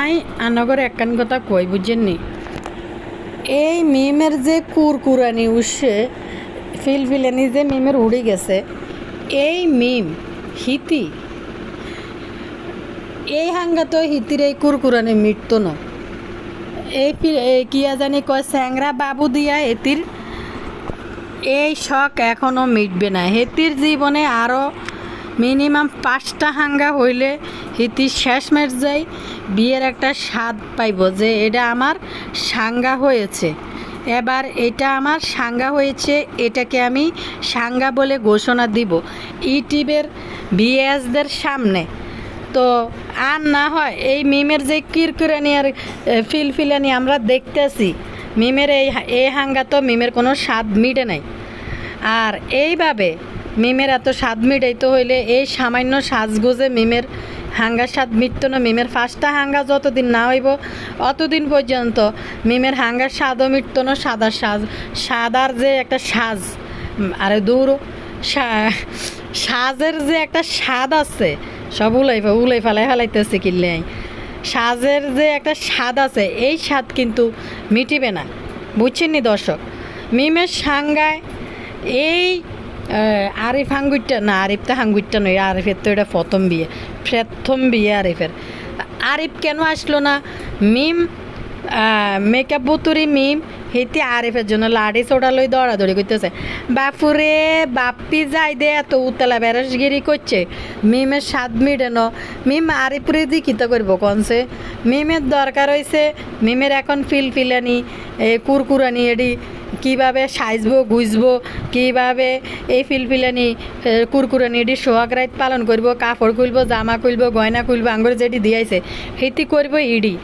I আনগর একখান কথা কই বুঝছেননি, এই মিমের যে কুরকুরানি উঠছে ফিলফিলানি যে মিমের উড়ে গেছে, এই মিম হিতি এই হাঙ্গা তো হিতির এই কুরকুরানি মিটত না। এই কিয়া জানি কয় স্যাংরা বাবু দিয়া এতির এই শখ এখনও মিটবে না। হেতির জীবনে আরও মিনিমাম 5টা হাঙ্গা হইলে হিতি শেষ মেট যায়, বিয়ের একটা স্বাদ পাইব যে এটা আমার সাঙ্গা হয়েছে, এবার এটা আমার সাঙ্গা হয়েছে, এটাকে আমি সাঙ্গা বলে ঘোষণা দিব ইউটিউবের ভিএসদের সামনে। তো আর না হয় এই মিমের যে কিরকিরানি আর ফিলফিলানি আমরা দেখতেছি, মিমের এই হাঙ্গা তো মিমের কোনো স্বাদ মিটে নাই। আর এইভাবে মিমের এত স্বাদ মিটাইতে হইলে এই সামান্য সাজগোজে মিমের হাঙ্গার স্বাদ মিটত না। মিমের 5টা হাঙ্গা যতদিন না হইব অতদিন পর্যন্ত মিমের হাঙ্গার স্বাদও মিটত না। সাদার যে একটা সাজ, আরে দূর সাজের যে একটা স্বাদ আছে সব উলাই ফেলাইতেছে কিনলে। সাজের যে একটা স্বাদ আছে এই স্বাদ কিন্তু মিটিবে না, বুঝছেননি দর্শক। মিমের সাঙ্গায় এই আরিফ হাঙ্গুইটটা না, আরিফটা হাঙ্গুইটটা নয়, আরিফের তো এটা প্রথম বিয়ে আরিফের। আরিফ কেন আসলো না? মিম মেকআপ বুতুরি মিম হেতি আরিফের জন্য লাড়ি চোড়া লই দৌড়াদৌড়ি করতেছে। বাপুরে বাপ্পি যাই দে এত উতলা বেরসগিরি করছে, মিমের স্বাদ মিটেন। মিম আরিফরে দি কিতা করবো কনসে? মিমের দরকার হয়েছে, মিমের এখন ফিলফিলানি কুরকুরানি এডি কীভাবে সাজবো গুজবো, কীভাবে এই ফিলফিলানি কুরকুরানি এটি সোহাগ রাইত পালন করবো, কাপড় খুলবো, জামা খুলবো, গয়না খুলবো, আঙ্গুর যেটি দিয়াইছে হিতি করবো ইডি।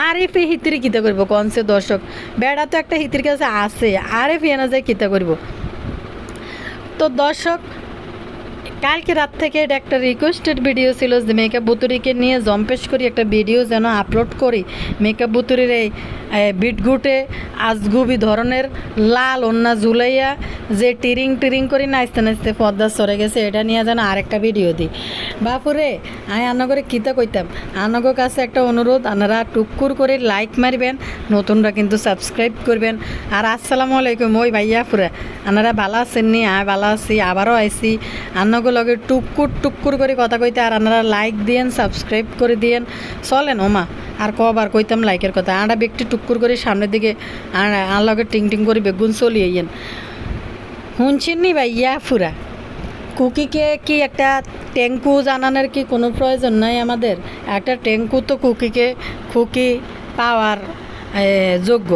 আরিফে হিতির কিতা করবো কনসে দর্শক? বেড়া তো একটা হিতির কাছে আছে, আরিফ এনা যায় কিতা করবো? তো দর্শক কালকে রাত থেকে এটা একটা রিকোয়েস্টেড ভিডিও ছিল যে মেকআপ বুতুরিকে নিয়ে জম্পেশ করি একটা ভিডিও যেন আপলোড করি। মেকআপ বুতুরির এই বিটগুটে আজগুবি ধরনের লাল অন্যা ঝুলাইয়া যে টিরিং করে নাচতে নাচতে পদ্মা সরে গেছে, এটা নিয়ে যেন আরেকটা ভিডিও দিই। বাপুরে আমি আনগরে কিতা কইতাম, আনগর কাছে একটা অনুরোধ, আপনারা টুকুর করে লাইক মারবেন, নতুনরা কিন্তু সাবস্ক্রাইব করবেন। আর আসসালামু আলাইকুম ওই ভাইয়া পুরা, আপনারা ভালো আছেন নি? আমি ভালো আছি, আবারও আইসি আনগর লগে টুকুর করে কথা কইতে। আর আপনারা লাইক দিয়েন, সাবস্ক্রাইব করে দিয়েন, চলেন ওমা। আর কবার কইতাম লাইকের কথা, আড়া ব্যক্তি টুকুর করে সামনের দিকে আর লগে টিং করে বেগুন চলিয়ে ইয়েন শুনছেন নি ভাইয়া ফুরা। কুকিকে কি একটা ট্যাঙ্কু জানানোর কি কোনো প্রয়োজন নাই আমাদের? একটা ট্যাঙ্কু তো খুকি পাওয়ার যোগ্য।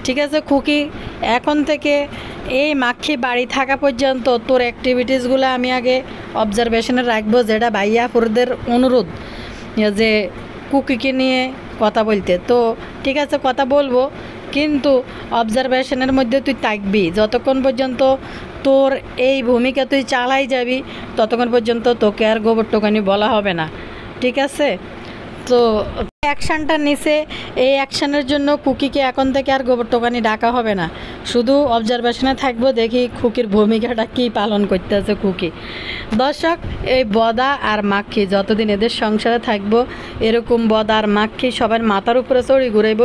ঠিক আছে খুকি, এখন থেকে এই মাখি বাড়ি থাকা পর্যন্ত তোর অ্যাক্টিভিটিসগুলো আমি আগে অবজারভেশনে রাখবো, যেটা ভাইয়া ফুরদের অনুরোধ যে কুকিকে নিয়ে কথা বলতে। তো ঠিক আছে কথা বলবো, কিন্তু অবজারভেশনের মধ্যে তুই থাকবি যতক্ষণ পর্যন্ত তোর এই ভূমিকা তুই চালাই যাবি, ততক্ষণ পর্যন্ত তোকে আর গোবর টোকানি বলা হবে না, ঠিক আছে? তো অ্যাকশানটা নিছে, এই অ্যাকশানের জন্য কুকিকে এখন থেকে আর গোবর টোকানি ডাকা হবে না, শুধু অবজারভেশনে থাকবো, দেখি কুকির ভূমিকাটা কী পালন করতেছে কুকি। দর্শক এই বদা আর মাখি যতদিন এদের সংসারে থাকবো, এরকম বদা আর মাখি সবার মাথার উপরে চড়ি ঘুরাইব।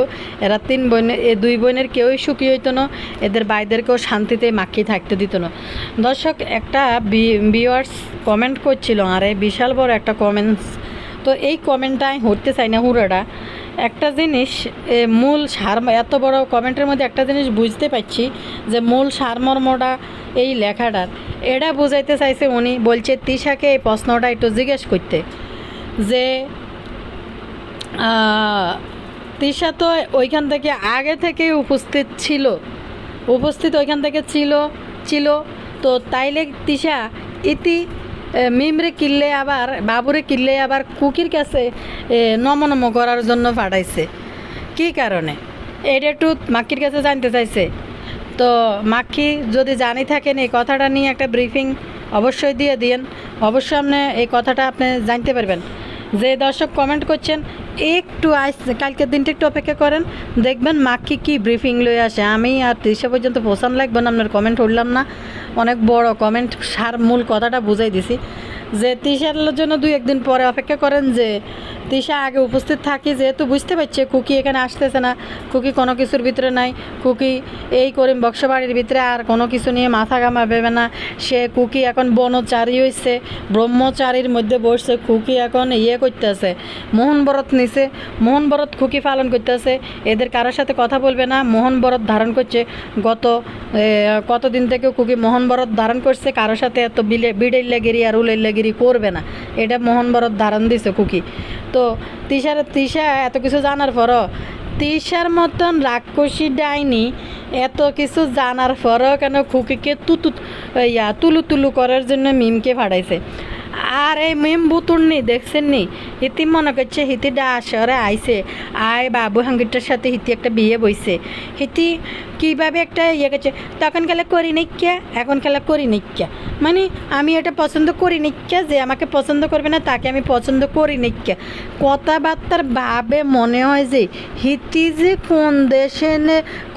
এরা 3 বোন, এই 2 বোনের কেউই সুখী হইতো না, এদের ভাইদেরকেও শান্তিতে মাখি থাকতে দিত না। দর্শক একটা ভিউয়ার্স কমেন্ট করছিল, আরে বিশাল বড় একটা কমেন্টস, তো এই কমেন্টটা আমি হতে চাই না হুড়াটা। একটা জিনিস মূল সার, এত বড় কমেন্টের মধ্যে একটা জিনিস বুঝতে পারছি যে মূল সারমর্মটা এই লেখাটার, এটা বুঝাইতে চাইছে উনি। বলছে তিশাকে এই প্রশ্নটা একটু জিজ্ঞেস করতে, যে তিশা তো ওইখান থেকে আগে থেকেই উপস্থিত ওইখান থেকে ছিল তো তাইলে তিশা ইতি মিমরে কিনলে আবার বাবুরে কিনলে আবার কুকির কাছে নম করার জন্য পাঠাইছে, কি কারণে? এটা একটু মাক্কির কাছে জানতে চাইছে। তো মাক্কি যদি জানি থাকেন এই কথাটা নিয়ে একটা ব্রিফিং অবশ্যই দিয়ে দিন, অবশ্যই আপনি এই কথাটা আপনি জানতে পারবেন। যে দর্শক কমেন্ট করছেন একটু কালকের দিনটা একটু অপেক্ষা করেন, দেখবেন মাক্কি কি ব্রিফিং লয়ে আসে। আমি আর তিশা পর্যন্ত পৌঁছান লাগবে না, আপনার কমেন্ট উঠলাম না, অনেক বড় কমেন্ট, সার মূল কথাটা বুঝাই দিছি। যে তিশার জন্য 2-1 দিন পরে অপেক্ষা করেন, যে তিশা আগে উপস্থিত থাকি, যেহেতু বুঝতে পারছে কুকি এখানে আসতেছে না, কুকি কোনো কিছুর ভিতরে নাই, কুকি এই করিম বক্সবাড়ির ভিতরে আর কোনো কিছু নিয়ে মাথা ঘামাবে না। সে কুকি এখন বনচারী হয়েছে, ব্রহ্মচারীর মধ্যে বসছে। কুকি এখন করতেছে, মোহন ব্রত নিছে, মোহন ব্রত কুকি পালন করতেছে। এদের কারোর সাথে কথা বলবে না, মোহন ব্রত ধারণ করছে। কতদিন থেকে কুকি মোহন ব্রত ধারণ করছে, কারোর সাথে এত বিড়েল্লাগিরি আর উলেল্লাগিরি করবে না, এটা মোহন ব্রত ধারণ দিছে কুকি। তো তিশা এত কিছু জানার পরও, তিশার মতন রাক্ষসী ডাইনি এত কিছু জানার পরও কেন কুকিকে তুলু তুলু করার জন্য মিমকে ফাটাইছে। আর এই মিম বুতুরনি দেখছেন নি, হিতি মনে করছে হিতিটা আসরে আইছে, আয় বাবু হাঙ্গিটার সাথে হিতি একটা বিয়ে বইছে, হিতি কীভাবে একটা করছে, তখন খেলা করি নিক্যা, এখন খেলা করি নিক্যা, মানে আমি এটা পছন্দ করি নিক্যা, যে আমাকে পছন্দ করবে না তাকে আমি পছন্দ করি নিক্যা। কথাবার্তার ভাবে মনে হয় যে হিতি যে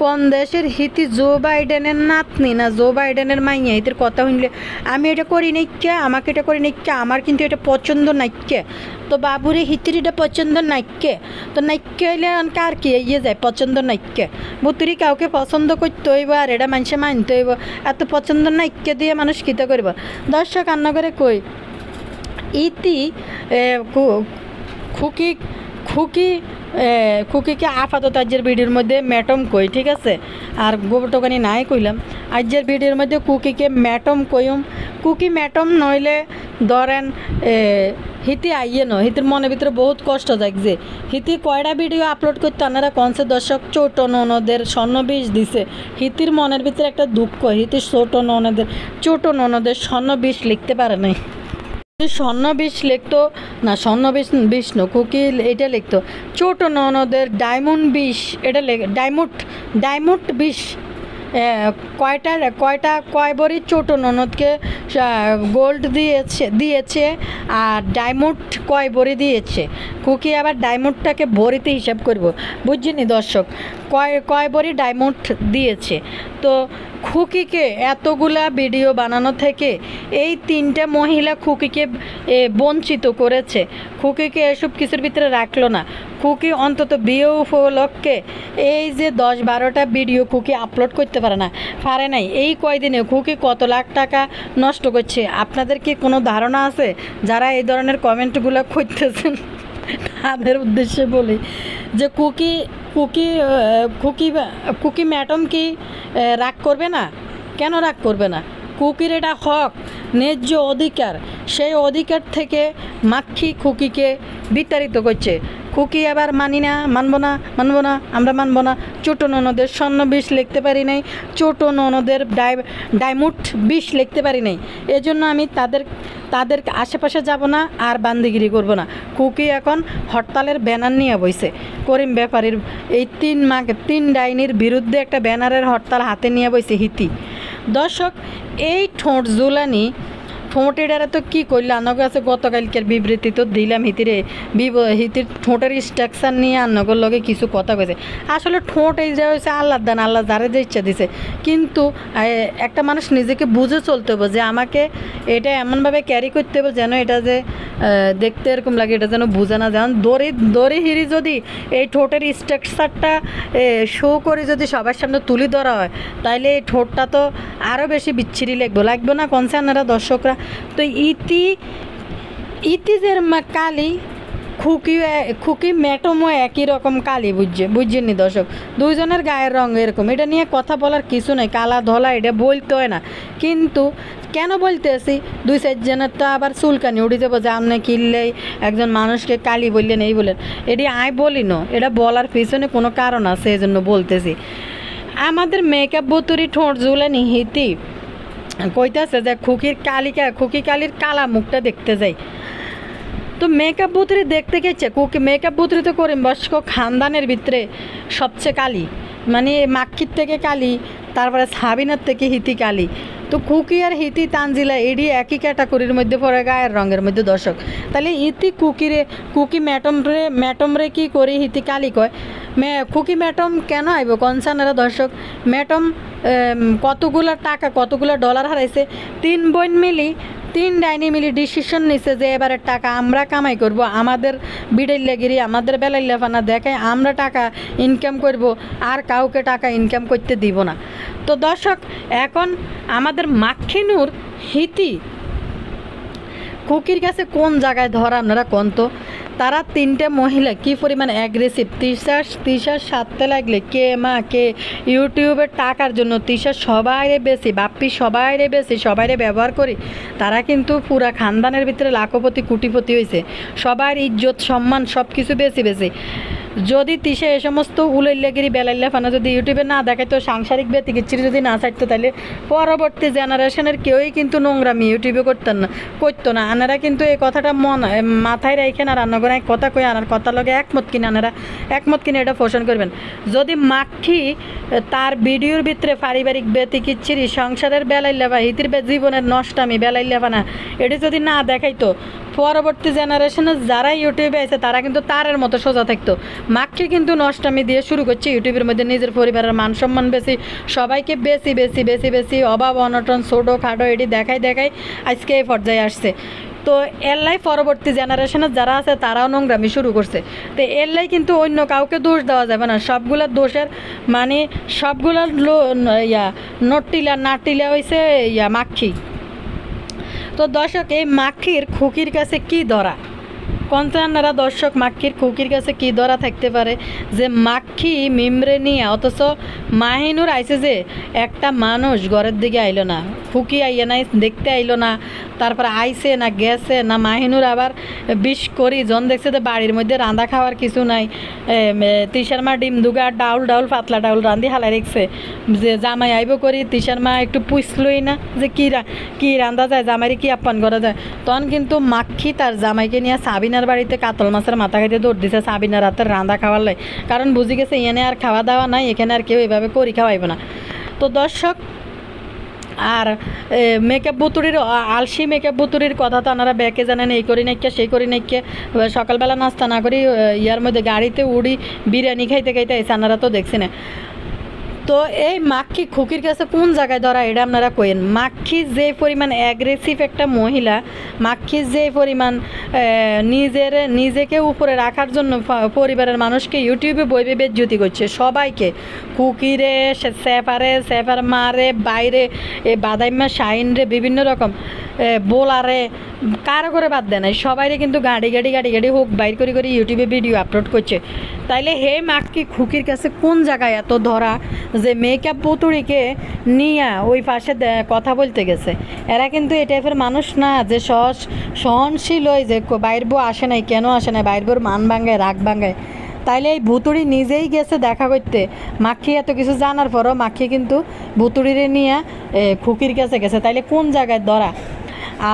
কোন দেশের হিতি জো বাইডেনের নাতনি না জো বাইডেনের মাইয়া, হিতির কথা শুনলে আমি এটা করি নিক্যা, আমাকে এটা করি নিক্যা, আমার কিন্তু এটা পছন্দ নাইক্যা। তো বাবুরে হিতির এটা পছন্দ নাইক্যা, তো নাইক্যা হইলে কার কি যায় পছন্দ নাইক্যা, বুতুরি কাউকে পছন্দ করতে হইব আর এটা মানুষে মানতে হইব, এত পছন্দ নাইক্যা দিয়ে মানুষ কিতা করব। দর্শক কান্না করে কই ইতি খুকিকে আপাতত আজকের ভিডিওর মধ্যে ম্যাটম কই, ঠিক আছে, আর গোবরটোকানি নাই কইলাম। আজকের ভিডিওর মধ্যে কুকিকে ম্যাটম কইম, কুকি ম্যাটম নইলে ধরেন হিতি আইয়ে ন, হিতির মনের ভিতরে বহুত কষ্ট থাকছে। হিতি কয়টা ভিডিও আপলোড করতে আপনারা কনসে দর্শক, ছোট ননদের স্বর্ণবিষ দিছে, হিতির মনের ভিতরে একটা দুঃখ, হিতির ছোট ননদের স্বর্ণবিষ লিখতে পারে নাই, স্বর্ণবিষ লিখতো না, স্বর্ণবিষ ন কুকি এটা লিখতো ছোট ননদের ডায়মন্ড বিষ, এটা ডায়মন্ড বিষ। কয় বড়ি ছোট ননদকে গোল্ড দিয়েছে আর ডায়মন্ড কয় বড়ি দিয়েছে, কুকি আবার ডায়মন্ডটাকে বড়িতে হিসাব করব, বুঝছেনি দর্শক, কয় বড়ি ডায়মন্ড দিয়েছে। তো খুকিকে এতগুলা ভিডিও বানানো থেকে এই তিনটা মহিলা খুকিকে বঞ্চিত করেছে, খুকিকে এসব কিছুর ভিতরে রাখলো না। খুকি অন্তত বিয়ে উপলক্ষে এই যে 10-12টা ভিডিও খুকি আপলোড করতে পারে নাই, এই কয়দিনে খুকি কত লাখ টাকা নষ্ট করছে। আপনাদের কি কোনো ধারণা আছে? যারা এই ধরনের কমেন্টগুলো করতেছেন তাদের উদ্দেশ্যে বলি যে কুকি ম্যাডাম কি রাগ করবে না? কেন রাগ করবে না? কুকির এটা হক, ন্যায্য অধিকার, সেই অধিকার থেকে মাক্ষী খুকিকে বিতাড়িত করছে। খুকি আবার মানবো না, আমরা মানবো না। ছোটো ননদের স্বর্ণবিষ লিখতে পারি নাই, ছোটো ননদের ডায়মন্ড বিষ লিখতে পারি নাই, এজন্য আমি তাদের আশেপাশে যাব না আর বান্দিগিরি করব না। খুকি এখন হরতালের ব্যানার নিয়ে বইছে, করিম ব্যাপারীর এই 3 ডাইনির বিরুদ্ধে একটা ব্যানারের হরতাল হাতে নিয়ে বইছে হিতি। দর্শক, এই ঠোঁট জুলানি ঠোঁটের তো কী করলে আনগো আছে, গতকালকের বিবৃতি তো দিলাম হিতির ঠোঁটের স্ট্রাকচার নিয়ে আনগোর লগে কিছু কথা কয়েছে। আসলে ঠোঁট এই যে হয়েছে আল্লাহর দান, আল্লাহ যারে যে ইচ্ছা দিছে, কিন্তু একটা মানুষ নিজেকে বুঝে চলতে হবে যে আমাকে এটা এমনভাবে ক্যারি করতে হবে যেন এটা যে দেখতে এরকম লাগে, এটা যেন বোঝা না, যেমন দড়ি হিরি যদি এই ঠোঁটের স্ট্রাকচারটা শো করে যদি সবার সামনে তুলে ধরা হয়, তাইলে এই ঠোঁটটা তো আরও বেশি বিচ্ছিরি লাগবে না কনসার্নারা দর্শকরা। তো ইতিজের কালি খুকি ম্যাটমও একই রকম কালি, বুঝছেননি দর্শক, দুইজনের গায়ের রঙ এরকম, এটা নিয়ে কথা বলার কিছু নেই, কালা ধলা এটা বলতে হয় না। কিন্তু কেন বলতে আসি, 2-4 জনের তো আবার চুলকানি উঠে যাবো যে আপনি কিনলেই একজন মানুষকে কালি বললেন, এই বলেন, এটি আয় বলি না, এটা বলার পিছনে কোনো কারণ আছে, এই জন্য বলতেছি। আমাদের মেকআপ বুতুরি ঠোঁট জুলানি হিতি কইতেছে যে খুকি কালির কালা মুখটা দেখতে যাই। তো মেকআপ বুতরি দেখতে গেছে, মেকআপ বুতরি তো করিম বয়স্ক খানদানের ভিতরে সবচেয়ে কালি, মানে মাক্ষির থেকে কালি, তারপরে সাবিনার থেকে হিতি কালি। তো খুকি আর হিতি তানজিলা এডি একই ক্যাটাগরির মধ্যে পড়ে গায়ের রঙের মধ্যে দর্শক। তাহলে ইতি কুকি ম্যাটম রে কি করে হিতি কালি কয়, খুকি ম্যাটম কেন আইব কনসার্নারা দর্শক। ম্যাটম কতগুলো টাকা কতগুলো ডলার হারাইছে, 3 বোন মিলি তিন ডাইনি মিলি ডিসিশন নিছে যে এবারে টাকা আমরা কামাই করব, আমাদের বিড়াইলাগিরি আমাদের বেলাইলাফানা দেখে আমরা টাকা ইনকাম করব, আর কাউকে টাকা ইনকাম করতে দিব না। তো দর্শক, এখন আমাদের মাক্ষিনুর হিতি খুকির কাছে কোন জায়গায় ধরা আপনারা কোন তো। তারা তিনটে মহিলা কি পরিমাণ অ্যাগ্রেসিভ, তিশার সাথে লাগলে কে মা কে ইউটিউবের টাকার জন্য তিশার সবাইরে বেশি বাপ্পি সবাইরে বেশি সবাইরে ব্যবহার করি। তারা কিন্তু পুরা খানদানের ভিতরে লাখপতি কোটিপতি হয়েছে, সবার ইজ্জত সম্মান সব কিছু বেশি বেশি। যদি তিশা এ সমস্ত উলাইল্লাগিরি বেলাইল্লাফানা যদি ইউটিউবে না দেখায়, তো সাংসারিক ব্যতিকিচ্ছিরি যদি না ছাড়তো, তাহলে পরবর্তী জেনারেশনের কেউই কিন্তু নোংরামি ইউটিউবে করতো না। আনারা কিন্তু এই কথাটা মাথায় রেখে না রান্না করে কথা কই আনার কথা লগে একমত কিনে আনারা একমত কিনে এটা পোষণ করবেন। যদি মাক্ষী তার ভিডিওর ভিতরে পারিবারিক ব্যতিকিচ্ছিরি সংসারের বেলাইল্লাফা হিতির জীবনের নষ্টামি বেলাইল্লাফানা এটি যদি না দেখাইতো, পরবর্তী জেনারেশনে যারা ইউটিউবে আছে তারা কিন্তু তারের মতো সোজা থাকতো। মাক্ষী কিন্তু নষ্টামি দিয়ে শুরু করছে ইউটিউবের মধ্যে, নিজের পরিবারের মান সম্মান বেশি, সবাইকে বেশি বেশি বেশি বেশি অভাব অনটন ছোটো খাটো এটি দেখাই আজকে এই পর্যায়ে আসছে। তো এলাই পরবর্তী জেনারেশনে যারা আছে তারাও নোংরামি শুরু করছে। তো এলাই কিন্তু অন্য কাউকে দোষ দেওয়া যাবে না, সবগুলোর দোষের মানে সবগুলোর নটিলা নাটিলা হয়েছে মাক্ষী। তো দর্শক, এই মাক্ষীর খুকির কাছে কি ধরা কনসার্নারা দর্শক, মাক্ষীর খুকির কাছে কি ধরা থাকতে পারে যে মাক্ষী মিমরে নিয়ে, অথচ মাহিনুর আইসে যে একটা মানুষ ঘরের দিকে আইলো না, খুকি আইয়া নাই দেখতে আইলো না, তারপরে আইসে না গেছে না। মাহিনুর আবার বিষ করি জন দেখছে যে বাড়ির মধ্যে রান্না খাওয়ার কিছু নাই, তিশার মা ডিম দুগা ডাউল পাতলা ডাউল রান্ধি হালাই রেখছে, যে জামাই আইব করি তিশার মা একটু পুষলই না যে কি রান্ধা যায়, জামাইরে কি আপ্যায়ন করা যায়। তখন কিন্তু মাক্ষী তার জামাইকে নিয়ে সাবিনার বাড়িতে কাতল মাছের মাথা খাইতে দৌড় দিছে সাবিনার রাতের রান্না খাওয়ার লাই, কারণ বুঝি গেছে এনে আর খাওয়া দাওয়া নাই, এখানে আর কেউ এভাবে করি খাওয়াইব না। তো দর্শক, আর মেকআপ বুতুরির আলসি মেকআপ বুতুরির কথা তো আপনারা ব্যাকে জানেন, এই করি নাইকে সেই করি নাইকে, সকালবেলা নাস্তা না করি ইয়ার মধ্যে গাড়িতে উড়ি বিরিয়ানি খাইতে এসে আপনারা তো দেখছি না। তো এই মাক্ষী খুকির কাছে কোন জায়গায় ধরা এটা আপনারা কইেন। মাক্ষী যে পরিমাণ অ্যাগ্রেসিভ একটা মহিলা, মাক্ষী যে পরিমাণ নিজেকে উপরে রাখার জন্য পরিবারের মানুষকে ইউটিউবে বইবে বেজ্জতি করছে, সবাইকে খুকিরে সেফার মারে বাইরে বাদাইমা শাইনরে বিভিন্ন রকম বোলারে কারো করে বাদ দেয় নাই, সবাইরে কিন্তু গাড়ি হোক বাইর করে ইউটিউবে ভিডিও আপলোড করছে। তাইলে হে মাক্ষী খুকির কাছে কোন জায়গায় এত ধরা যে মেকআপ পুতুড়িকে নিয়ে ওই পাশে কথা বলতে গেছে। এরা কিন্তু এই টাইপের মানুষ না যে সহনশীল হয়, যে বাইর বউ আসে নাই কেন আসে নাই, বাইর বউর মান ভাঙ্গায় রাগ ভাঙ্গায়। তাইলে এই ভুতুড়ি নিজেই গেছে দেখা করতে, মাক্ষী এত কিছু জানার পরও মাক্ষী কিন্তু ভুতুড়িরে নিয়ে খুকির কাছে গেছে। তাইলে কোন জায়গায় ধরা।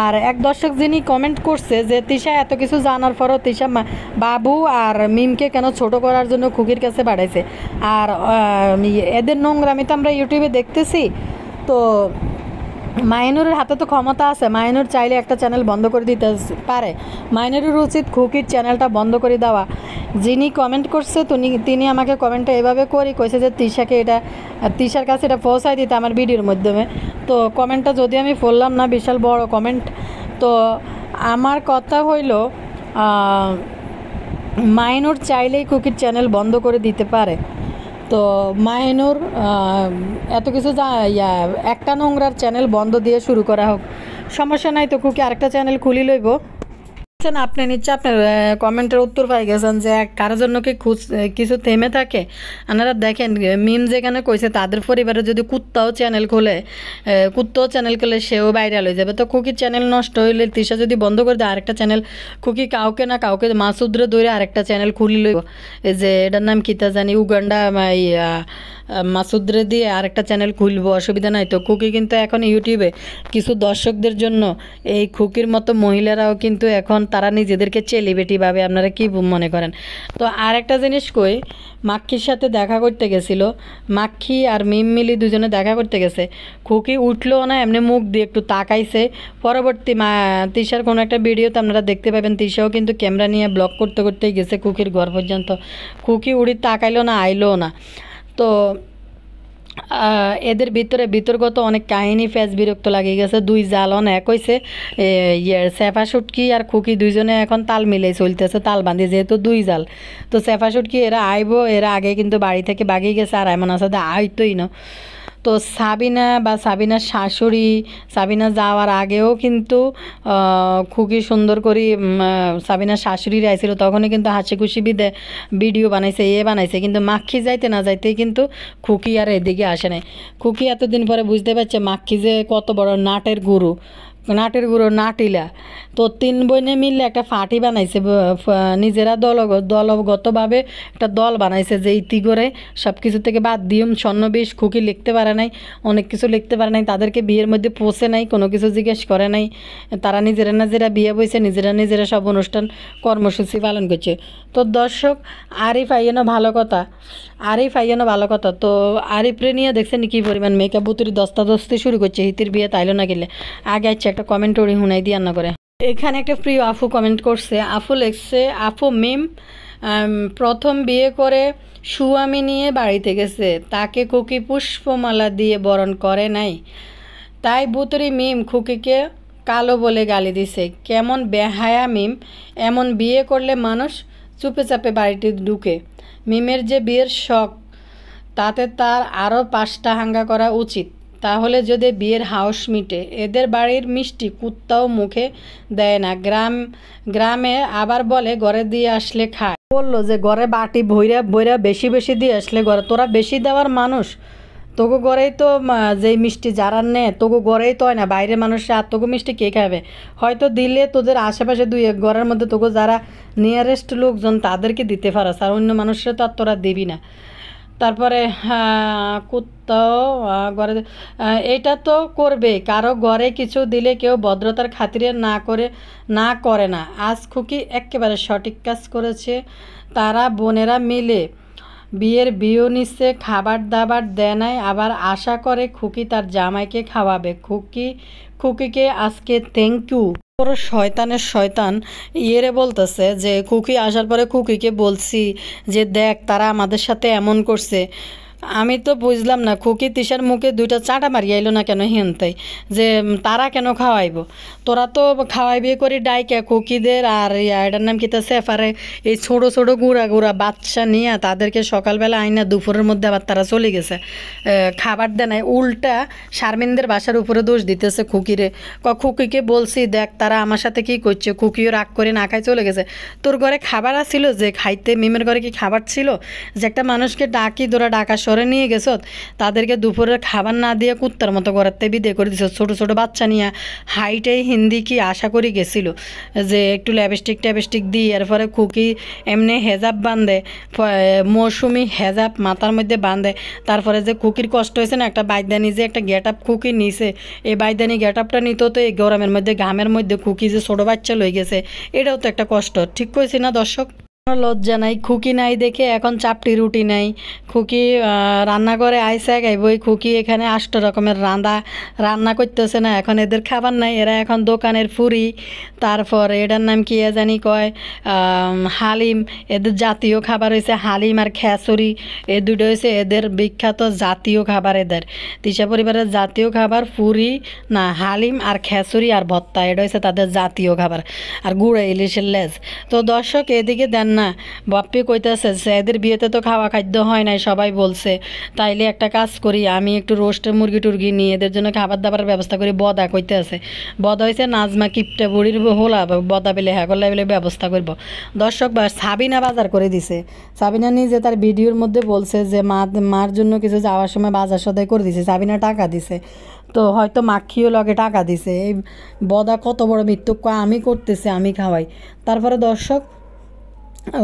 আর এক দর্শক যিনি কমেন্ট করছে যে তিশা এত কিছু জানার পরও তিশা বাবু আর মিমকে কেন ছোট করার জন্য খুকির কাছে বাড়াইছে। আর এদের নোংরামি তো আমরা ইউটিউবে দেখতেছি। তো মাইনুরের হাতে তো ক্ষমতা আছে, মাইনুর চাইলে একটা চ্যানেল বন্ধ করে দিতে পারে, মাইনুরের উচিত খুকির চ্যানেলটা বন্ধ করে দেওয়া। যিনি কমেন্ট করছে তিনি আমাকে কমেন্টটা এভাবে কইছে যে তিশার কাছে এটা পৌঁছায় দিতে আমার ভিডিওর মাধ্যমে। তো কমেন্টটা যদি আমি পড়লাম না, বিশাল বড় কমেন্ট। তো আমার কথা হইল মাইনুর চাইলেই খুকির চ্যানেল বন্ধ করে দিতে পারে। তো মাহিনুর এত কিছু একটা নোংরার চ্যানেল বন্ধ দিয়ে শুরু করা হোক, সমস্যা নাই। তো খুকি আরেকটা চ্যানেল খুলি লইব। আপনি নিচ্ছে আপনার কমেন্টের উত্তর পাই গেছেন যে কারোর জন্য কি কিছু থেমে থাকে। আপনারা দেখেন মিম যেখানে কইছে তাদের পরিবারে যদি কুত্তাও চ্যানেল খোলে সেও ভাইরাল হয়ে যাবে। তো খুকির চ্যানেল নষ্ট হইলে তিশা যদি বন্ধ করে দেয় আরেকটা চ্যানেল, খুকি কাউকে না কাউকে মাসুদরে ধরে আরেকটা চ্যানেল খুলি লইব। এই যে এটার নাম কিতা জানি, উগান্ডা মাসুদরে দিয়ে আরেকটা চ্যানেল খুলবো, অসুবিধা নাই। তো খুকি কিন্তু এখন ইউটিউবে কিছু দর্শকদের জন্য এই খুকির মতো মহিলারাও কিন্তু এখন তারা নিজেদেরকে সেলিব্রিটি ভাবে, আপনারা কি মনে করেন। তো আরেকটা জিনিস কই, মাক্ষীর সাথে দেখা করতে গেছিল, মাক্ষী আর মিম মিলি দুজনে দেখা করতে গেছে, খুকি উঠলো না, এমনি মুখ দিয়ে একটু তাকাইছে। পরবর্তী তিশার কোনো একটা ভিডিওতে আপনারা দেখতে পাবেন তিশাও কিন্তু ক্যামেরা নিয়ে ব্লগ করতেই গেছে খুকির ঘর পর্যন্ত, খুকি উড়ি তাকাইলো না, আইলো না। তো এদের ভিতরে বিতর্কত অনেক কাহিনী ফেস বিরক্ত লাগে গেছে। দুই জালন এক হয়েছে, সেফা শুটকি আর খুকি দুইজনে এখন তাল মিলে চলতেছে, তাল বান্ধি, যেহেতু দুই জাল। তো সেফা শুটকি এরা আইবো, এরা আগে কিন্তু বাড়ি থেকে বাগিয়ে গেছে, আর এমন আছে আইতোই না। তো সাবিনা বা সাবিনার শাশুড়ি, সাবিনা যাওয়ার আগেও কিন্তু খুবই সুন্দর করে সাবিনার শাশুড়িরা আইছিল, তখনই কিন্তু হাসি খুশি ভিডিও বানাইছে, বানাইছে। কিন্তু মাক্ষী যাইতে না যাইতেই কিন্তু খুকি আর এদিকে আসে নাই। খুকি এতদিন পরে বুঝতে পারছে মাক্ষী যে কত বড় নাটের গুরু, নাটিলা। তো তিন বোনে মিললে একটা পার্টি বানাইছে, নিজেরা দলগতভাবে একটা দল বানাইছে যে ইতি করে সব কিছু থেকে বাদ দিম। সন্নবিশ খুকি লিখতে পারে নাই, অনেক কিছু লিখতে পারে নাই, তাদেরকে বিয়ের মধ্যে পৌঁছে নাই, কোনো কিছু জিজ্ঞেস করে নাই। তারা নিজেরা বিয়ে বইছে, নিজেরা সব অনুষ্ঠান কর্মসূচি পালন করছে। তো দর্শক, আরিফ আইয়েনও ভালো কথা। তো আরিফরে নিয়ে দেখছেন কি পরিমাণ মেকআপ বুতুরি দস্তাদস্তি শুরু করছে, হিতির বিয়ে তাইলো না গেলে। আগে আচ্ছা একটা কমেন্ট ওরি হুনাই দিয়ে না করে। এখানে একটা প্রিয় আফু কমেন্ট করছে, আফু লিখছে, আপু মিম প্রথম বিয়ে করে স্বামী নিয়ে বাড়িতে গেছে, তাকে খুকি পুষ্পমালা দিয়ে বরণ করে নাই, তাই বুতুরি মিম খুকিকে কালো বলে গালি দিছে। কেমন বেহায়া মিম, এমন বিয়ে করলে মানুষ চুপে চাপে বাড়িতে ঢুকে। মিমের যে বিয়ের শখ, তাতে তার আরও 5টা হাঙ্গা করা উচিত, তাহলে যদি বিয়ের হাউস মিটে। এদের বাড়ির মিষ্টি কুত্তাও মুখে দেয় না, গ্রামে আবার বলে ঘরে দিয়ে আসলে খায়। বললো যে ঘরে বাটি বইরা বেশি দিয়ে আসলে ঘরে, তোরা বেশি দেওয়ার মানুষ, তোকে ঘরেই তো যেই মিষ্টি যারা নেয় তোকে ঘরেই তো হয় না, বাইরের মানুষরা আর তোকে মিষ্টি কে খাবে? হয়তো দিলে তোদের আশেপাশে 2-1 ঘরের মধ্যে তোকে যারা নিয়ারেস্ট লোকজন তাদেরকে দিতে পারস, আর অন্য মানুষরা তো আর তোরা দিবি না। তারপরে কুত্তাও ঘরে, এটা তো করবে, কারো ঘরে কিছু দিলে কেউ ভদ্রতার খাতিরে না করে না। আজ খুকি একেবারে সঠিক কাজ করেছে। তারা বোনেরা মিলে বিয়েও নিচ্ছে, খাবার দাবার দেয় নাই, আবার আশা করে খুকি তার জামাইকে খাওয়াবে। খুকিকে আজকে থ্যাংক ইউ। বড় শয়তানের শয়তান ইয়েরে বলতেছে যে খুকি আসার পরে খুকিকে বলছি যে দেখ তারা আমাদের সাথে এমন করছে। আমি তো বুঝলাম না, খুকি তিশার মুখে 2টা চাঁটা মারি আইলো না কেন হিনতেই, যে তারা কেন খাওয়াইব? তোরা তো খাওয়াইবি করে ডাইকা খুকিদের আর এটার নাম কি তা সেফারে, এই ছোটো গুঁড়া বাচ্চা নিয়ে তাদেরকে সকালবেলা আইনা দুপুরের মধ্যে আবার তারা চলে গেছে, খাবার দেয় নাই। উল্টা শারমিনদের বাসার উপরে দোষ দিতেছে খুকিরে। খুকিকে বলছি দেখ তারা আমার সাথে কি করছে, খুকিও রাগ করে না খাই চলে গেছে। তোর ঘরে খাবার আসছিল যে খাইতে? মিমের ঘরে কি খাবার ছিল যে একটা মানুষকে ডাকা সরে নিয়ে গেছ, তাদেরকে দুপুরের খাবার না দিয়ে কুত্তার মতো ঘরেতে বিদে করে দিছ? ছোটো বাচ্চা নিয়ে হাইটাই হিন্দি কি আশা করি গেছিল যে একটু ল্যাপস্টিক দিই, এরপরে খুকি এমনি হেজাব বাঁধে, মৌসুমি হেজাব মাথার মধ্যে বাঁধে। তারপরে যে খুকির কষ্ট হয়েছে না, একটা বাইদানি যে একটা গেট আপ খুকি নিছে, এই বাইদানি গেট আপটা নিত তো এই গরমের মধ্যে ঘামের মধ্যে খুকি যে ছোটো বাচ্চা লই গেছে, এটাও তো একটা কষ্ট। ঠিক কইছি না দর্শক? লজ্জা নাই, খুকি নাই দেখে এখন চাপটি রুটি নাই। খুকি রান্নাঘরে আইসা গাইবই, খুকি এখানে 8 রকমের রান্না করতেছে না, এখন এদের খাবার নাই, এরা এখন দোকানের ফুরি। তারপর এটার নাম কি জানি কয়, হালিম, এদের জাতীয় খাবার হয়েছে হালিম আর খেসুরি, এই দুটো হয়েছে এদের বিখ্যাত জাতীয় খাবার। এদের তিশা পরিবারের জাতীয় খাবার ফুরি না, হালিম আর খেসুরি আর ভর্তা, এটা হয়েছে তাদের জাতীয় খাবার, আর গুঁড়া ইলিশের লেজ। তো দর্শক এদিকে দেন না, বাপ্পি কইতেছে যে এদের বিয়েতে তো খাওয়া খাদ্য হয় নাই, সবাই বলছে, তাইলে একটা কাজ করি, আমি একটু রোস্টের মুরগি টুরগি নিয়ে এদের জন্য খাবার দাবারের ব্যবস্থা করি। বদা কইতে আছে, বদা হয়েছে নাজমা কিপটা বুড়ির হোলা, বদা পেলে হ্যাঁ করলে বলে ব্যবস্থা করব। দর্শক সাবিনা বাজার করে দিছে, সাবিনা নিজে তার ভিডিওর মধ্যে বলছে যে মার জন্য কিছু যাওয়ার সময় বাজার সদাই করে দিছে, সাবিনা টাকা দিছে। তো হয়তো মাখিও লগে টাকা দিছে। এই বদা কত বড় মৃত্যু, আমি করতেছি আমি খাওয়াই। তারপরে দর্শক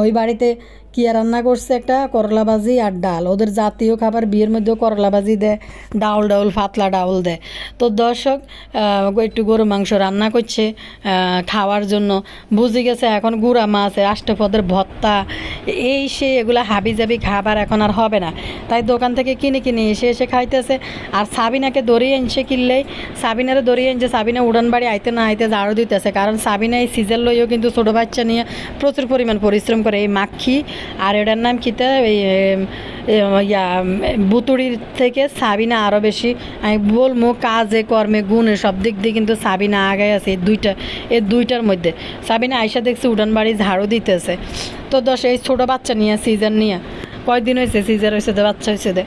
ওই বাড়িতে কি রান্না করছে, একটা করলা ভাজি আর ডাল, ওদের জাতীয় খাবার। বিয়ের মধ্যেও করলা ভাজি দেয়, ডাউল পাতলা ডাউল দেয়। তো দর্শক একটু গরু মাংস রান্না করছে খাওয়ার জন্য, বুঝে গেছে এখন গুঁড়া মাছ, আষ্টপদের ভর্তা, এই সে এগুলো হাবি জাবি খাবার এখন আর হবে না, তাই দোকান থেকে কিনে এসে খাইতেছে। আর সাবিনাকে দড়িয়ে আনছে কিনলেই, সাবিনারে দড়িয়ে আনছে, সাবিনা উড়ান বাড়ি আইতে না আইতে ঝাড়ু দিতেছে, কারণ সাবিনা এই সিজন লইও কিন্তু ছোটো বাচ্চা নিয়ে প্রচুর পরিমাণ পরিশ্রম করে। এই মাখি আর এটার নাম কিতা ইয়া বুতুড়ির থেকে সাবিনা আরও বেশি আমি বলবো কাজে কর্মে গুণে সব দিক দিয়ে কিন্তু সাবিনা আগে আছে এই দুইটার মধ্যে। সাবিনা আয়সা দেখছি উঠান বাড়ি ঝাড়ু দিতেছে। তো এই ছোটো বাচ্চা নিয়ে সিজার নিয়ে কয়দিন হয়েছে সিজার হয়েছে দে বাচ্চা হয়েছে দে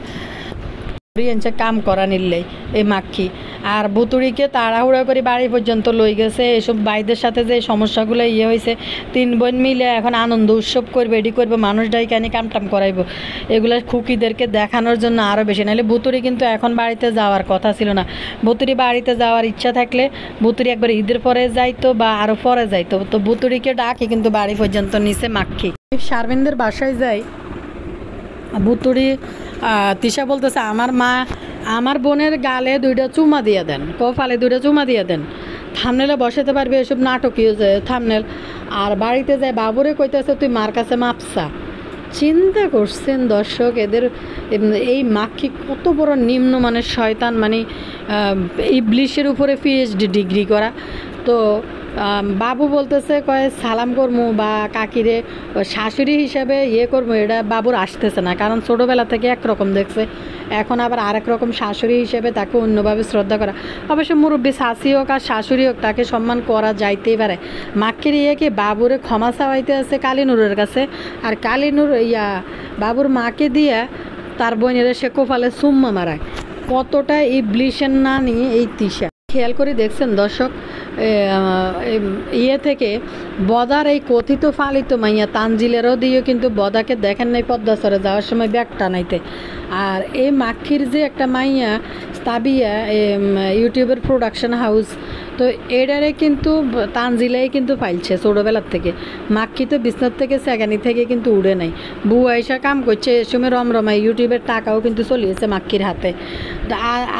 এনছে কাম করা নিলেই এই মাক্ষী আর বুতুড়িকে তাড়াহুড়া করে বাড়ি পর্যন্ত লই গেছে। এসব ভাইদের সাথে যে সমস্যাগুলো হয়েছে 3 বোন মিলে এখন আনন্দ উৎসব করবে এডি করবে মানুষ ডাইকানি কামটাম করাইব এগুলো খুকিদেরকে দেখানোর জন্য আরও বেশি। নাহলে বুতুড়ি কিন্তু এখন বাড়িতে যাওয়ার কথা ছিল না। বুতুড়ি বাড়িতে যাওয়ার ইচ্ছা থাকলে বুতুড়ি একবার ঈদের পরে যাইতো বা আরও পরে যাইতো। তো বুতুড়িকে ডাকি কিন্তু বাড়ি পর্যন্ত নিচে মাক্ষী। শারমিনদের বাসায় যাই বুতুড়ি তিশা বলতেছে আমার বোনের গালে 2টা চুমা দিয়ে দেন, কপালে 2টা চুমা দিয়ে দেন, থামনেলে বসাতে পারবে এসব নাটকীয় যে থামনেল। আর বাড়িতে যায় বাবুরে কইতেছে তুই মার কাছে মাপসা। চিন্তা করছেন দর্শক এদের এই মাক্ষী কত বড় নিম্নমানের শয়তান, মানে ইবলিশের উপরে PhD ডিগ্রি করা। তো বাবু বলতেছে কয় সালাম করমু বা কাকিরে শাশুড়ি হিসাবে করবো, এটা বাবুর আসতেছে না, কারণ ছোটোবেলা থেকে একরকম দেখছে, এখন আবার আরেক রকম শাশুড়ি হিসেবে তাকে অন্যভাবে শ্রদ্ধা করা। অবশ্য মুরব্বী শাশি হোক আর শাশুড়ি হোক তাকে সম্মান করা যাইতেই পারে। মাক্ষির কি বাবুরে ক্ষমা চাওয়াইতে আছে কালীনুরের কাছে, আর কালীনুর বাবুর মাকে দিয়ে তার বোনের সে কোপালে চুম্মা মারায়। কতটা ইবলিশের না নিয়ে এই তিশা খেয়াল করে দেখছেন দর্শক। থেকে বদার এই কথিত ফালিত মাইয়া তানজিলেরও দিয়ে কিন্তু বদাকে দেখেন নাই পদ্মাসরে যাওয়ার সময় ব্যাগ টানাইতে। আর এই মাক্ষির যে একটা মাইয়া তাবিয়া ইউটিউবের প্রোডাকশন হাউস, তো এটারে কিন্তু তানজিলাই কিন্তু পাইছে ছোটোবেলার থেকে। মাক্ষি তো বিছনার থেকে সেগানি থেকে কিন্তু উড়ে নাই, বউ আইসা কাম করছে এ সময় রমরমাই ইউটিউবের টাকাও কিন্তু চলিয়েছে মাক্ষির হাতে।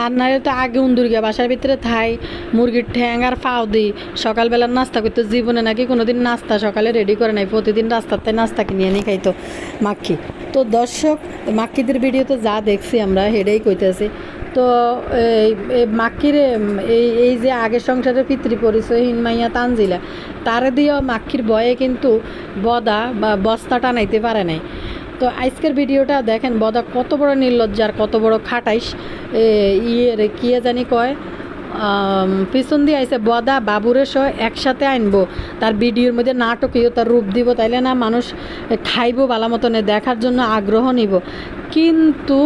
আর নাহলে তো আগে উন্দুরগা বাসার ভিতরে থাই মুরগির ঠ্যাং আর পাও দিই সকালবেলার নাস্তা করতো। জীবনে নাকি কোনোদিন নাস্তা সকালে রেডি করে নাই, প্রতিদিন রাস্তাতে নাস্তা কিনে নিয়ে খাইতো মাক্ষি। তো দর্শক মাক্ষিদের ভিডিওতে যা দেখছি আমরা হেডেই কইতেছি। তো এই মাক্ষির এই যে আগের সংসারের পিতৃ পরিচয়হীন মাইয়া তানজিলা তারে দিয়েও মাক্ষির বয়ে কিন্তু বদা বা বস্তা টানাইতে পারে নাই। তো আজকের ভিডিওটা দেখেন বদা কত বড় নির্লজ্জার কত বড় খাটাইস। কি জানি কয় পিছন দিয়ে আইসে বদা বাবুরে সহ একসাথে আনবো, তার ভিডিওর মধ্যে নাটকীয়তার রূপ দিব, তাইলে না মানুষ খাইবো ভালো মতনে দেখার জন্য আগ্রহ নিব। কিন্তু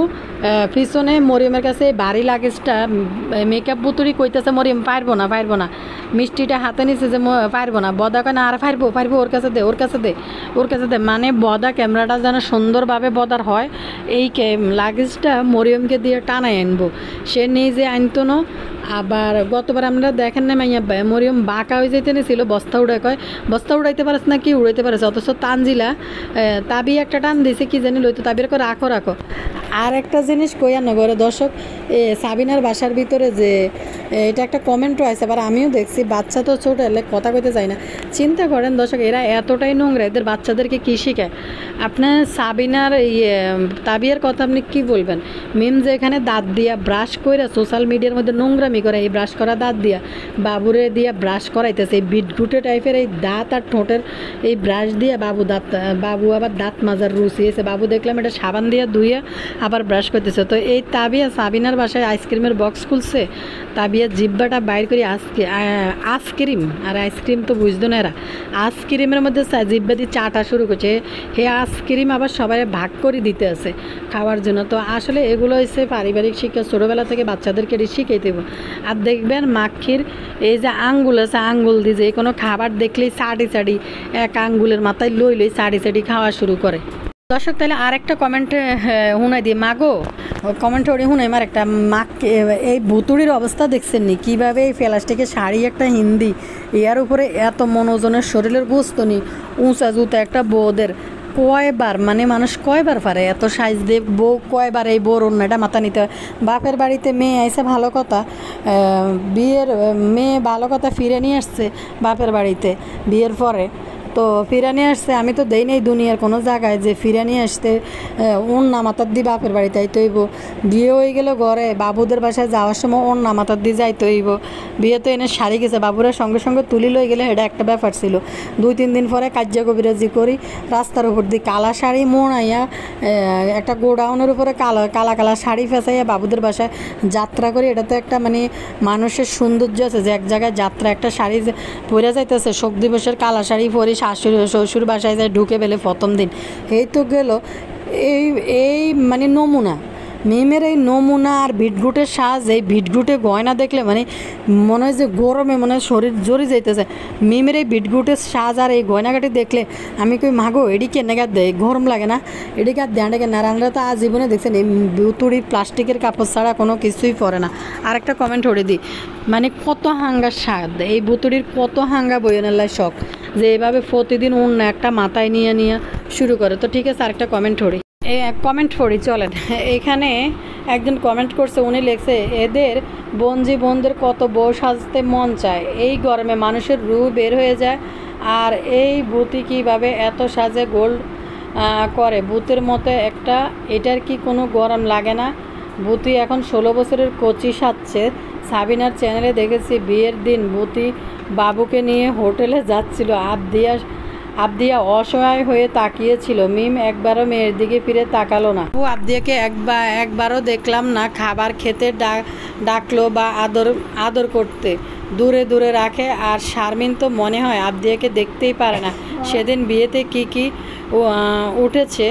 পিছনে মরিয়মের কাছে বাড়ি লাগেজটা মেকআপ বুতুরি কইতেছে মরিয়ম পারবো না মিষ্টিটা হাতে নিছে যে পারবো না। বদা কয় না আর পারবো ওর কাছে দে। মানে বদা ক্যামেরাটা যেন সুন্দরভাবে বদার হয় এই লাগেজটা মরিয়মকে দিয়ে টানাই আনবো, সে নিজে আনতো না। আবার গতবার আমরা দেখেন না মাইয়া মরিয়ম বাঁকা হয়ে যেতে নিয়েছিল, বস্তা উড়াইতে পারিস না কি উড়াইতে পারিস, অথচ তানজিলা তাবি একটা টান দিছে কি জানি লইতো তাবির করে রাখো। আর একটা জিনিস কইয়া নগরে দর্শক সাবিনার বাসার ভিতরে যে এটা একটা কমেন্টও আছে, আবার আমিও দেখছি বাচ্চা তো ছোটো এলে কথা কইতে চাই না। চিন্তা করেন দর্শক এরা এতটাই নোংরা, এদের বাচ্চাদেরকে কী শিখায়। আপনার সাবিনার তাবিয়ার কথা আপনি কি বলবেন? মিম যে এখানে দাঁত দিয়া ব্রাশ করে সোশ্যাল মিডিয়ার মধ্যে নোংরামি করে, এই ব্রাশ করা দাঁত দিয়া বাবুরে দিয়া ব্রাশ করাইতেছে, এই বিটগুটে টাইপের এই দাঁত আর ঠোঁটের এই ব্রাশ দিয়ে বাবু আবার দাঁত মাজার রুচিয়েছে। বাবু দেখলাম এটা সাবান দিয়া ধুইয়া আবার ব্রাশ করতেছে। তো এই তাবিয়া সাবিনার বাসায় আইসক্রিমের বক্স খুলছে, তাবিয়া জিব্বাটা বাইর করে আইসক্রিম আর আইসক্রিম তো বুঝতো না এরা, আইসক্রিমের মধ্যে জিব্বা দিয়ে চাটা শুরু করছে। হে আইসক্রিম আবার সবাই ভাগ করে দিতে আছে খাওয়ার জন্য। তো আসলে এগুলো হচ্ছে পারিবারিক শিক্ষা, ছোটোবেলা থেকে বাচ্চাদেরকে শিখিয়ে দেবো। আর দেখবেন মাক্ষির এই যে আঙ্গুল আছে, আঙ্গুল দিয়ে যে কোনো খাবার দেখলেই চাটি এক আঙ্গুলের মাথায় লই চাটি খাওয়া শুরু করে। দর্শক তাহলে আরেকটা কমেন্টে শুনাই দিই মাগো কমেন্টে ওরে শুনাই মার একটা এই ভুতুড়ির অবস্থা দেখছেন নি কীভাবে এই প্লাস্টিকের শাড়ি একটা হিন্দি ইয়ার উপরে এত মনোজনের শরীরের গোস্ত নি উঁচা জুতা একটা বউদের কয়বার মানে মানুষ কয়বার পারে এত সাইজ দিয়ে বউ কয়বার এই বউর অন্যটা মাথা নিতে হয়। বাপের বাড়িতে মেয়ে আইসে ভালো কথা, মেয়ে ভালো কথা ফিরে নিয়ে আসছে বাপের বাড়িতে বিয়ের পরে। তো ফিরানি আসছে, আমি তো দেই নেই দুনিয়ার কোনো জায়গায় যে ফিরানি আসতে ওড়না মাথার দিয়ে বাপের বাড়িতে আইতে হইব। বিয়ে হয়ে গেল ঘরে, বাবুদের বাসায় যাওয়ার সময় ওড়না মাথার দিয়ে যাইতে হইব। বিয়ে তো এনে শাড়ি গেছে, বাবুরা সঙ্গে সঙ্গে তুলি লই গেলে এটা একটা ব্যাপার ছিল। 2-3 দিন পরে কার্য কবিরাজি করি, রাস্তার উপর দিয়ে কালা শাড়ি মোড়াইয়া একটা গোডাউনের উপরে কালা কালা কালা শাড়ি ফেঁচাইয়া বাবুদের বাসায় যাত্রা করি। এটা তো একটা মানে মানুষের সৌন্দর্য আছে যে এক জায়গায় যাত্রা, একটা শাড়ি পরে যাইতেছে, শোক দিবসের কালা শাড়ি পরে শাশুড়ি শ্বশুর বাসায় যায় ঢুকে পেলে প্রথম দিন। এই তো গেল এই এই মানে নমুনা মিমের এই নমুনা আর বিটরুটের সাজ। এই বিটরুটে গয়না দেখলে মানে মনে হয় যে গরমে মনে হয় শরীর জড়ি যাইতেছে। মিমের এই বিটরুটের সাজ আর এই গয়নাঘাটি দেখলে আমি কই মাগো এডি কেনে গা দেয়, গরম লাগে না এদিকে আর দেয়াটাকে নারায়ণরা তো আজীবনে দেখছেন এই বুতুড়ি প্লাস্টিকের কাপড় ছাড়া কোনো কিছুই পরে না। আর একটা কমেন্ট করে দিই, মানে কত হাঙ্গার স্বাদ এই বুতুড়ির, কত হাঙ্গা বইনেলাই শখ যে এভাবে প্রতিদিন অন্য একটা মাথায় নিয়ে নিয়ে শুরু করে। তো ঠিক আছে, আরেকটা কমেন্ট করি, কমেন্ট পড়ি চলেন। এখানে একজন কমেন্ট করছে, উনি লিখছে এদের বোনদের কত বউ সাজতে মন চায়, এই গরমে মানুষের রু বের হয়ে যায়। আর এই বুতি কীভাবে এত সাজে গোল্ড করে বুতের মতো একটা, এটার কি কোনো গরম লাগে না? বুতি এখন 16 বছরের কচি সাজছে। সাবিনার চ্যানেলে দেখেছি বিয়ের দিন বুতি বাবুকে নিয়ে হোটেলে যাচ্ছিল, আবদিয়া অসহায় হয়ে তাকিয়েছিল। মিম একবারও মেয়ের দিকে ফিরে তাকালো না। আবদিয়াকে একবারও দেখলাম না খাবার খেতে ডাকলো বা আদর করতে, দূরে দূরে রাখে। আর শারমিন তো মনে হয় আবদিয়াকে দেখতেই পারে না। সেদিন বিয়েতে কি উঠেছে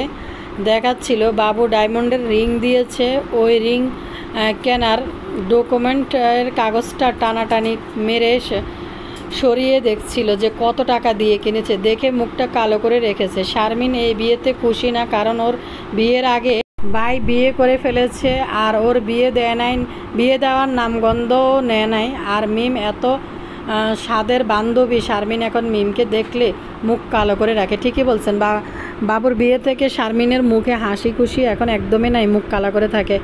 দেখাচ্ছিল, বাবু ডায়মন্ডের রিং দিয়েছে, ওই রিং কেনার ডকুমেন্টের কাগজটা টানাটানি মেরে সরিয়ে দেখছিল যে কত টাকা দিয়ে কিনেছে, দেখে মুখটা কালো করে রেখেছে। শারমিন এই বিয়েতে খুশি না, কারণ ওর বিয়ের আগে ভাই বিয়ে করে ফেলেছে আর ওর বিয়ে দেওয়ার নামগন্ধও নেয় নাই। আর মিম এত স্বাদের বান্ধবী, শারমিন এখন মিমকে দেখলে মুখ কালো করে রাখে। ঠিকই বলছেন, বাবুর বিয়ে থেকে শারমিনের মুখে হাসি খুশি এখন একদমই নাই, মুখ কালো করে থাকে।